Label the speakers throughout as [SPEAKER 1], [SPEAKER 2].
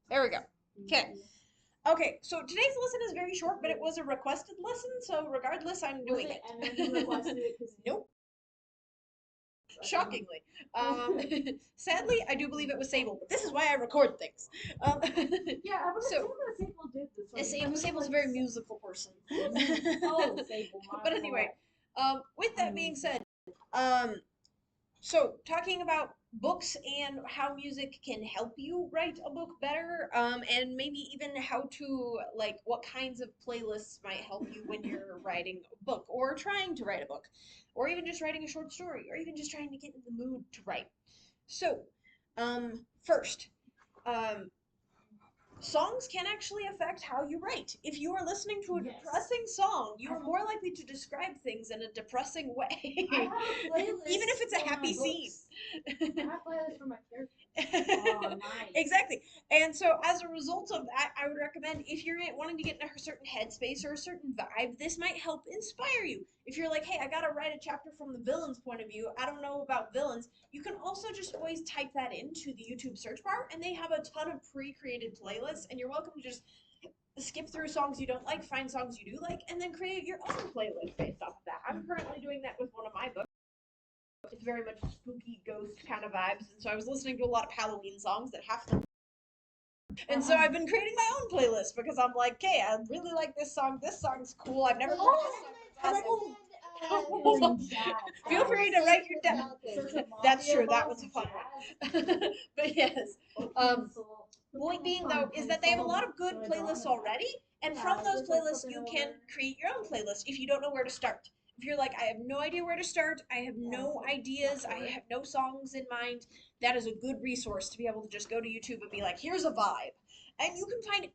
[SPEAKER 1] There we go. Okay. Okay, so today's lesson is very short, but it was a requested lesson, so regardless, I'm
[SPEAKER 2] Was
[SPEAKER 1] doing
[SPEAKER 2] it?
[SPEAKER 1] it.
[SPEAKER 2] And then you requested it because
[SPEAKER 1] Nope, shockingly. Um, Sadly, I do believe it was Sable, but this is why I record things. Um,
[SPEAKER 2] yeah, I was
[SPEAKER 1] so,
[SPEAKER 2] assuming that Sable did this.
[SPEAKER 1] Sable's a very musical person.
[SPEAKER 2] Oh, Sable.
[SPEAKER 1] But anyway, with that being said, um, so talking about books and how music can help you write a book better, and maybe even how to like what kinds of playlists might help you when you're writing a book or trying to write a book, or even just writing a short story, or even just trying to get in the mood to write. So, first, um, songs can actually affect how you write. If you are listening to a
[SPEAKER 2] Yes.
[SPEAKER 1] depressing song, you are more likely to describe things in a depressing way.
[SPEAKER 2] I have a playlist.
[SPEAKER 1] Even if it's a
[SPEAKER 2] for
[SPEAKER 1] happy
[SPEAKER 2] my
[SPEAKER 1] scene.
[SPEAKER 2] books. I have playlists for my characters. Oh, nice.
[SPEAKER 1] Exactly. And so, as a result of that, I would recommend if you're wanting to get in a certain headspace or a certain vibe, this might help inspire you. If you're like, hey, I gotta write a chapter from the villain's point of view, I don't know about villains, you can also just always type that into the YouTube search bar, and they have a ton of pre created playlists, and you're welcome to just skip through songs you don't like, find songs you do like, and then create your own playlist based off of that. I'm currently doing that with one of my books. It's very much spooky ghost kind of vibes, and so I was listening to a lot of Halloween songs that have them. And so I've been creating my own playlist because I'm like, okay, I really like this song. This song's cool. I've never heard this song. Feel free to write your down. That's true. That was a fun one. But yes, point being though is that they have a lot of good playlists already, and from those playlists you can create your own playlist if you don't know where to start. If you're like, I have no idea where to start, I have no ideas, I have no songs in mind, that is a good resource to be able to just go to YouTube and be like, here's a vibe. And you can find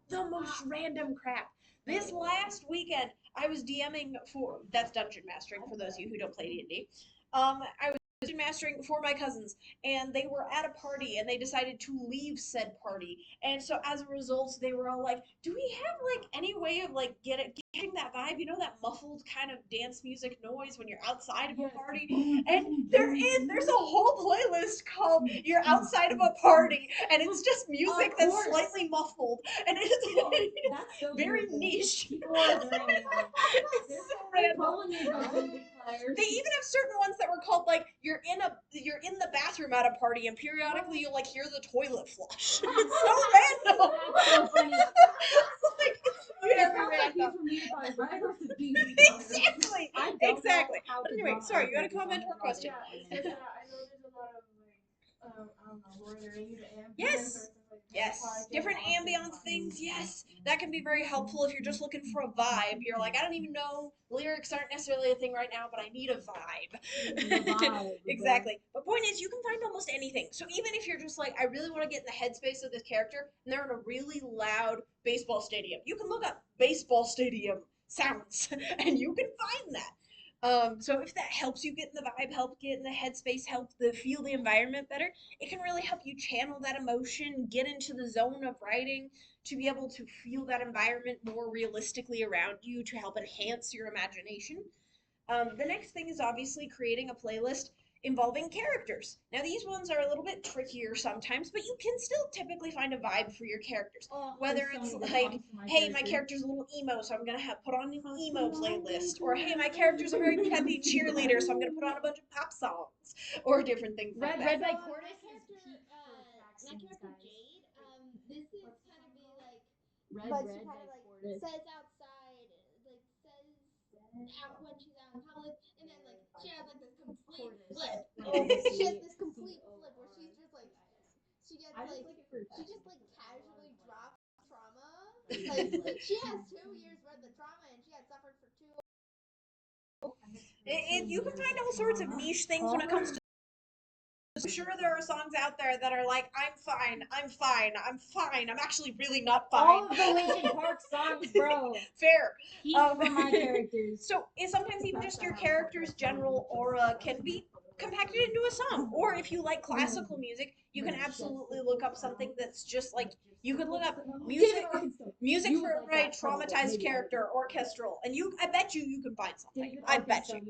[SPEAKER 1] the most random crap. This last weekend, I was DMing for that's dungeon mastering for those of you who don't play D&D. I was dungeon mastering for my cousins, and they were at a party, and they decided to leave said party. And so as a result, they were all like, "Do we have like any way of like getting that vibe? You know that muffled kind of dance music noise when you're outside of a party?" And there's a whole playlist called "You're Outside of a Party," and it's just music that's slightly muffled, and it's
[SPEAKER 2] That's so
[SPEAKER 1] very
[SPEAKER 2] beautiful.
[SPEAKER 1] niche.
[SPEAKER 2] People are very
[SPEAKER 1] It's so random. They even have certain ones that were called like you're in the bathroom at a party and periodically you'll like hear the toilet flush. It's so random.
[SPEAKER 2] That's so funny.
[SPEAKER 1] Like it's very random. Exactly. Exactly. But anyway, sorry, you got to comment or question.
[SPEAKER 2] Yeah, it's just that I know there's a lot of like I don't know, loitering and
[SPEAKER 1] Yes. Yes. Different ambiance things. Yes. That can be very helpful if you're just looking for a vibe. You're like, I don't even know. Lyrics aren't necessarily a thing right now, but I need a vibe. Exactly. But point is, you can find almost anything. So even if you're just like, I really want to get in the headspace of this character, and they're in a really loud baseball stadium, you can look up baseball stadium sounds, and you can find that. So if that helps you get in the vibe, help get in the headspace, help the feel the environment better, it can really help you channel that emotion, get into the zone of writing, to be able to feel that environment more realistically around you to help enhance your imagination. The next thing is obviously creating a playlist involving characters. Now, these ones are a little bit trickier sometimes, but you can still typically find a vibe for your characters. Whether it's like, hey, my character's a little emo, so I'm gonna put on an emo playlist, or hey, my character's a very peppy cheerleader, so I'm gonna put on a bunch of pop songs, or different things like that.
[SPEAKER 2] Red by Cordis is peak
[SPEAKER 3] My
[SPEAKER 2] Jackson,
[SPEAKER 3] character
[SPEAKER 2] guys.
[SPEAKER 3] Jade, this is kind of be like, but she
[SPEAKER 2] Red
[SPEAKER 3] kind
[SPEAKER 2] by
[SPEAKER 3] of like
[SPEAKER 2] Cordis.
[SPEAKER 3] says outside, like says out when she's out in public, and then like she has like this complete flip. She has this complete flip where she's just like, she gets
[SPEAKER 2] I just
[SPEAKER 3] like,
[SPEAKER 2] like it for
[SPEAKER 3] she just like casually drops trauma. Like she has 2 years worth of trauma, and she had suffered for two.
[SPEAKER 1] You can find all sorts of niche things when it comes to. I'm sure there are songs out there that are like, I'm fine, I'm fine, I'm fine, I'm actually really not fine.
[SPEAKER 2] All of the Linkin Park songs, bro.
[SPEAKER 1] Fair.
[SPEAKER 2] Peak for my characters.
[SPEAKER 1] So sometimes even just your character's general aura can be compacted into a song. Or if you like classical music, you can absolutely look up something that's just like you could look up music for a very traumatized character, orchestral, and I bet you can find something. I bet you.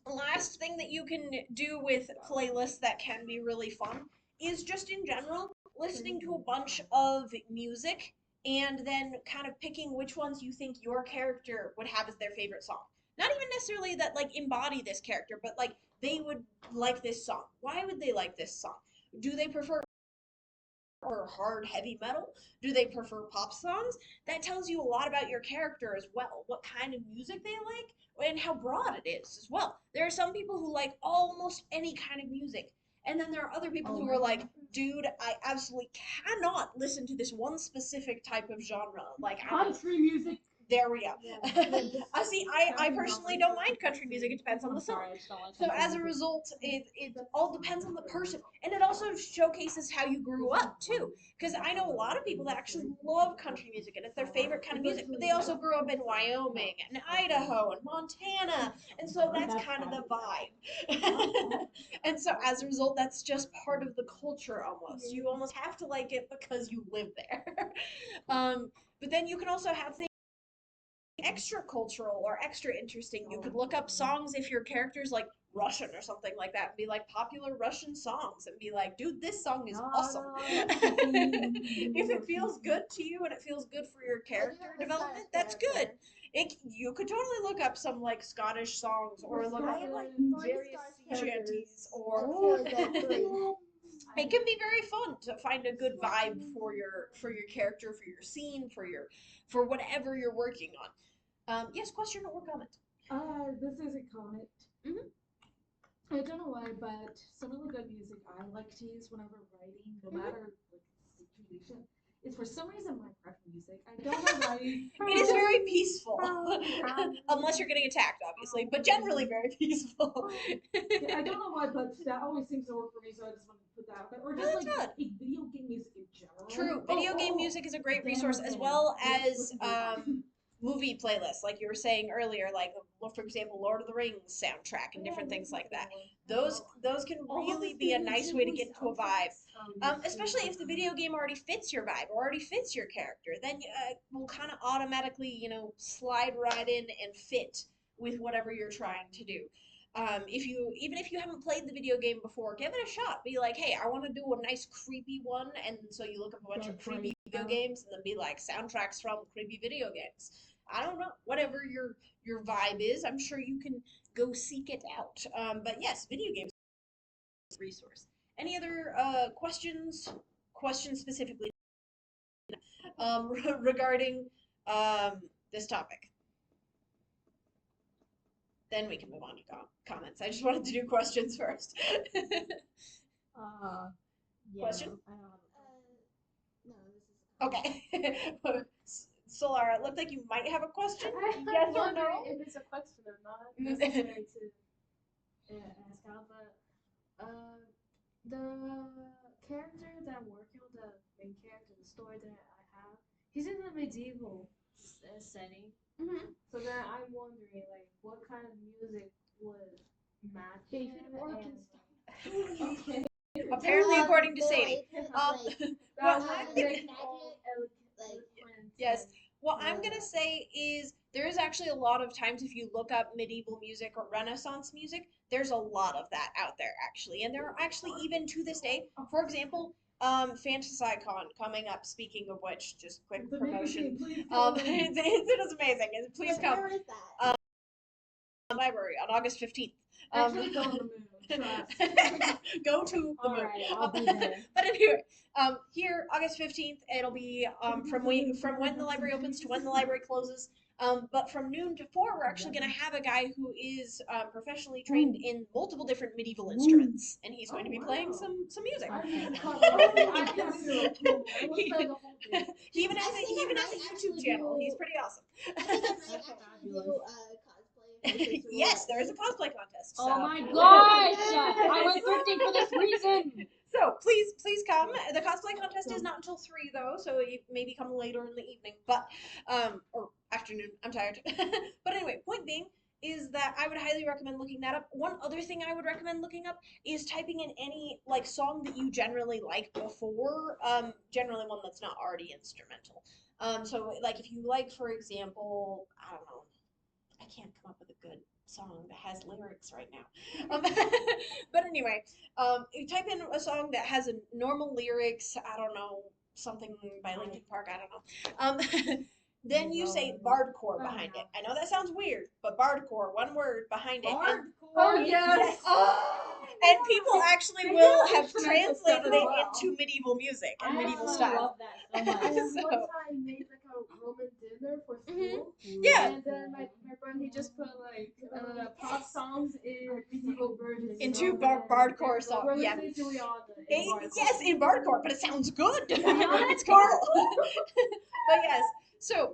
[SPEAKER 1] Last thing that you can do with playlists that can be really fun is just in general listening to a bunch of music and then kind of picking which ones you think your character would have as their favorite song. Not even necessarily that like embody this character, but like they would like this song. Why would they like this song? Do they prefer or hard heavy metal? Do they prefer pop songs? That tells you a lot about your character as well. What kind of music they like and how broad it is as well. There are some people who like almost any kind of music. And then there are other people who are like, dude, I absolutely cannot listen to this one specific type of genre. Like
[SPEAKER 4] country music.
[SPEAKER 1] there we go. I personally don't mind country music. It depends on the song. So as a result, it all depends on the person. And it also showcases how you grew up, too. Because I know a lot of people that actually love country music, and it's their favorite kind of music. But they also grew up in Wyoming, and Idaho, and Montana. And so that's kind of the vibe. And so as a result, that's just part of the culture almost. You almost have to like it because you live there. But then you can also have things extra cultural or extra interesting. You could look up songs if your character's like Russian or something like that and be like popular Russian songs and be like, dude, this song is awesome. If it feels good to you and it feels good for your character development, that's good. You could totally look up some like Scottish songs or look up like various sea shanties or it can be very fun to find a good vibe for your character, for your scene, for whatever you're working on. Yes, question or comment?
[SPEAKER 4] This is a comment.
[SPEAKER 1] Mhm.
[SPEAKER 4] I don't know why, but some of the good music I like to use whenever writing, no matter like situation, is for some reason Minecraft music. I don't know why.
[SPEAKER 1] It is very peaceful, unless you're getting attacked, obviously, but generally very peaceful.
[SPEAKER 4] Yeah, I don't know why, but that always seems to work for me, so I just wanted to put that out there. Or just
[SPEAKER 1] That's
[SPEAKER 4] like
[SPEAKER 1] good.
[SPEAKER 4] video game music in general.
[SPEAKER 1] True, video game music is a great resource as well as movie playlists, like you were saying earlier, like for example, Lord of the Rings soundtrack and different things like that. Those can really be a nice way to get into a vibe. Especially if the video game already fits your vibe or already fits your character, then will kind of automatically, slide right in and fit with whatever you're trying to do. Even if you haven't played the video game before, give it a shot. Be like, hey, I want to do a nice creepy one, and so you look up a bunch of creepy video games, and then be like soundtracks from creepy video games. I don't know, whatever your vibe is, I'm sure you can go seek it out. But yes, video games are a resource. Any other questions? Questions specifically regarding this topic? Then we can move on to comments. I just wanted to do questions first.
[SPEAKER 4] Yeah.
[SPEAKER 1] Question?
[SPEAKER 4] I don't have
[SPEAKER 3] No, this is.
[SPEAKER 1] Okay. Solara, it looked like you might have a question.
[SPEAKER 2] I'm
[SPEAKER 1] Yes or
[SPEAKER 2] wondering
[SPEAKER 1] no?
[SPEAKER 2] if it's a question or not necessary to ask out, but the character that I'm working on, the main character, the story that I have, he's in a medieval setting.
[SPEAKER 1] Mhm.
[SPEAKER 2] So then I'm wondering, like, what kind of music would match
[SPEAKER 3] David
[SPEAKER 2] him
[SPEAKER 3] Orchestra.
[SPEAKER 2] okay.
[SPEAKER 1] Apparently, according to
[SPEAKER 3] They're
[SPEAKER 1] Sadie.
[SPEAKER 3] like,
[SPEAKER 1] Well,
[SPEAKER 3] like,
[SPEAKER 1] I'm
[SPEAKER 3] like
[SPEAKER 1] gonna,
[SPEAKER 3] magic, like
[SPEAKER 2] eloquent.
[SPEAKER 1] yes. What I'm gonna say is there is actually a lot of times if you look up medieval music or Renaissance music, there's a lot of that out there actually, and there are actually even to this day. For example, Fantasycon coming up. Speaking of which, just quick promotion. It is amazing. Please
[SPEAKER 3] Wait,
[SPEAKER 1] come.
[SPEAKER 3] where is that?
[SPEAKER 1] Library on August 15th.
[SPEAKER 4] Actually, go on the moon. Trust.
[SPEAKER 1] Go to the moon.
[SPEAKER 4] Alright, I'll be there.
[SPEAKER 1] But anyway, here August 15th, it'll be from when the library opens to when the library closes. But from noon to 4, we're actually going to have a guy who is professionally trained in multiple different medieval instruments, and he's going to be playing some music. He even has a YouTube channel. He's pretty awesome.
[SPEAKER 3] I think I might actually do cosplay.
[SPEAKER 1] Yes, there is a cosplay contest. So.
[SPEAKER 4] Oh my gosh! I went thrifting for this reason!
[SPEAKER 1] So please come. The cosplay contest is not until 3 though, so you maybe come later in the evening, but or afternoon. I'm tired. But anyway, point being is that I would highly recommend looking that up. One other thing I would recommend looking up is typing in any like song that you generally like before, generally one that's not already instrumental. So like if you like, for example, I don't know, I can't come up with a good song that has lyrics right now. But anyway, you type in a song that has a normal lyrics. I don't know, something by Linkin Park. I don't know. Then you say bardcore behind it. I know that sounds weird, but bardcore, one word behind it. And,
[SPEAKER 4] Oh yes.
[SPEAKER 1] and people actually will have translated it into medieval music and medieval style.
[SPEAKER 2] love that so much.
[SPEAKER 1] So-
[SPEAKER 2] One time I made like a Roman dinner for school.
[SPEAKER 1] Yeah.
[SPEAKER 2] And then my friend he just put like pop songs in medieval versions.
[SPEAKER 1] Into bardcore song,
[SPEAKER 2] We're
[SPEAKER 1] yeah.
[SPEAKER 2] listening to Rihanna in bardcore.
[SPEAKER 1] Yes, in bardcore, but it sounds good.
[SPEAKER 2] Yeah,
[SPEAKER 1] It's cool. But yes, so so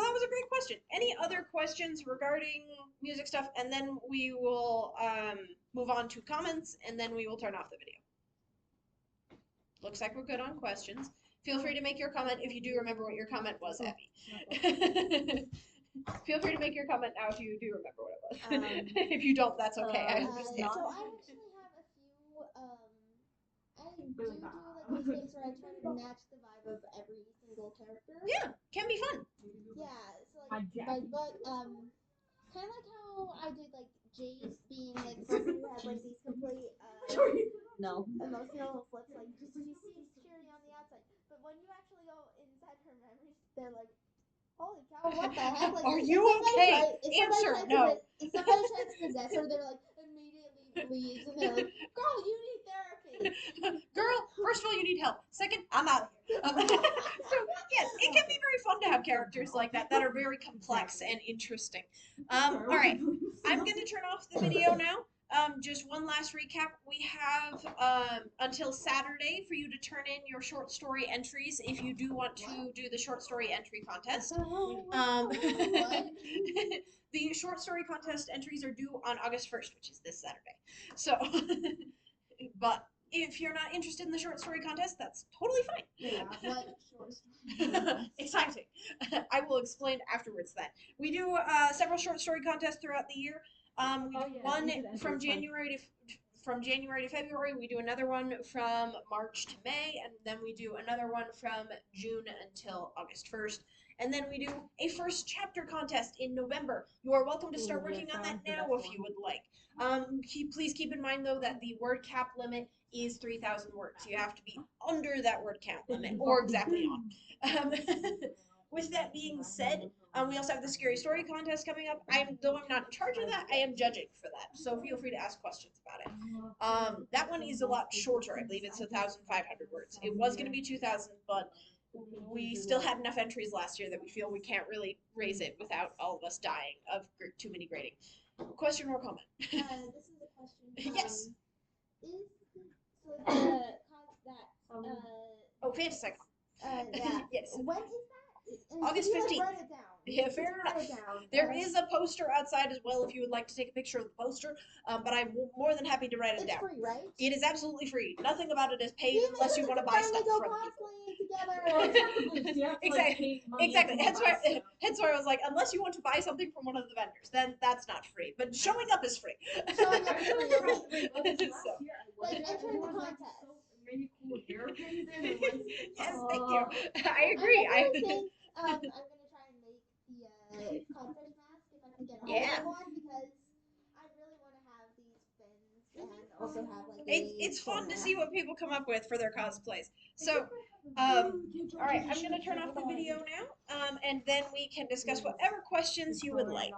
[SPEAKER 1] that was a great question. Any other questions regarding music stuff, and then we will move on to comments, and then we will turn off the video. Looks like we're good on questions. Feel free to make your comment if you do remember what your comment was, Abby. Feel free to make your comment now if you do remember what it was. If you don't, that's okay. I understand.
[SPEAKER 3] So I actually have a few. I do like these things where I try to match the vibe of every single character.
[SPEAKER 1] Yeah, can be fun.
[SPEAKER 3] Yeah. So like, kind of like how I did like Jace being like someone who had like these complete emotional flips. Like she seems cheery on the outside, but when you actually go inside her memories, they're like, holy cow, what the heck? Like,
[SPEAKER 1] Are you okay? Answer no.
[SPEAKER 3] If somebody tries to possess her, they're like immediately leaves, and they're like, girl, you need therapy.
[SPEAKER 1] Girl, first of all, you need help. Second, I'm out of here. So yes, it can be very fun to have characters like that that are very complex and interesting. All right, I'm gonna turn off the video now. Just one last recap. We have until Saturday for you to turn in your short story entries if you do want to do the short story entry contest. The short story contest entries are due on August 1st, which is this Saturday. So, but if you're not interested in the short story contest, that's totally fine.
[SPEAKER 3] Yeah, what short story?
[SPEAKER 1] Exciting. I will explain afterwards then. We do several short story contests throughout the year. We do one from January to February. We do another one from March to May, and then we do another one from June until August 1st. And then we do a first chapter contest in November. You are welcome to start working on that now if you would like. Please keep in mind though that the word cap limit is 3,000 words. You have to be under that word count limit or exactly on. With that being said, we also have the scary story contest coming up. Though I'm not in charge of that, I am judging for that. So feel free to ask questions about it. That one is a lot shorter. I believe it's 1,500 words. It was going to be 2,000, but we still had enough entries last year that we feel we can't really raise it without all of us dying of too many grading. Question or comment?
[SPEAKER 3] This is a question.
[SPEAKER 1] Yes.
[SPEAKER 3] Oh,
[SPEAKER 1] Fantasy. Yes.
[SPEAKER 3] When is that?
[SPEAKER 1] August
[SPEAKER 3] You, like,
[SPEAKER 1] 15th.
[SPEAKER 3] write it down.
[SPEAKER 1] Yeah, fair enough.
[SPEAKER 3] Write it down.
[SPEAKER 1] There is a poster outside as well if you would like to take a picture of the poster, but I'm more than happy to write it
[SPEAKER 3] It's
[SPEAKER 1] down.
[SPEAKER 3] free, right?
[SPEAKER 1] It is absolutely free. Nothing about it is paid unless you want to buy stuff from people. Exactly. Hence why I was like, unless you want to buy something from one of the vendors, then that's not free. But showing up is free.
[SPEAKER 3] Showing up is free.
[SPEAKER 1] So.
[SPEAKER 3] Like, entering the contest.
[SPEAKER 4] Really cool hairpins in and
[SPEAKER 1] Yes, thank you. I agree.
[SPEAKER 3] I think I'm gonna try and make the codfish mask if I can get a hold of one because I really want to have these fins and also have like
[SPEAKER 1] it's fun to see what people come up with for their cosplays. So, all right, I'm gonna turn off the video now, and then we can discuss whatever questions you would like.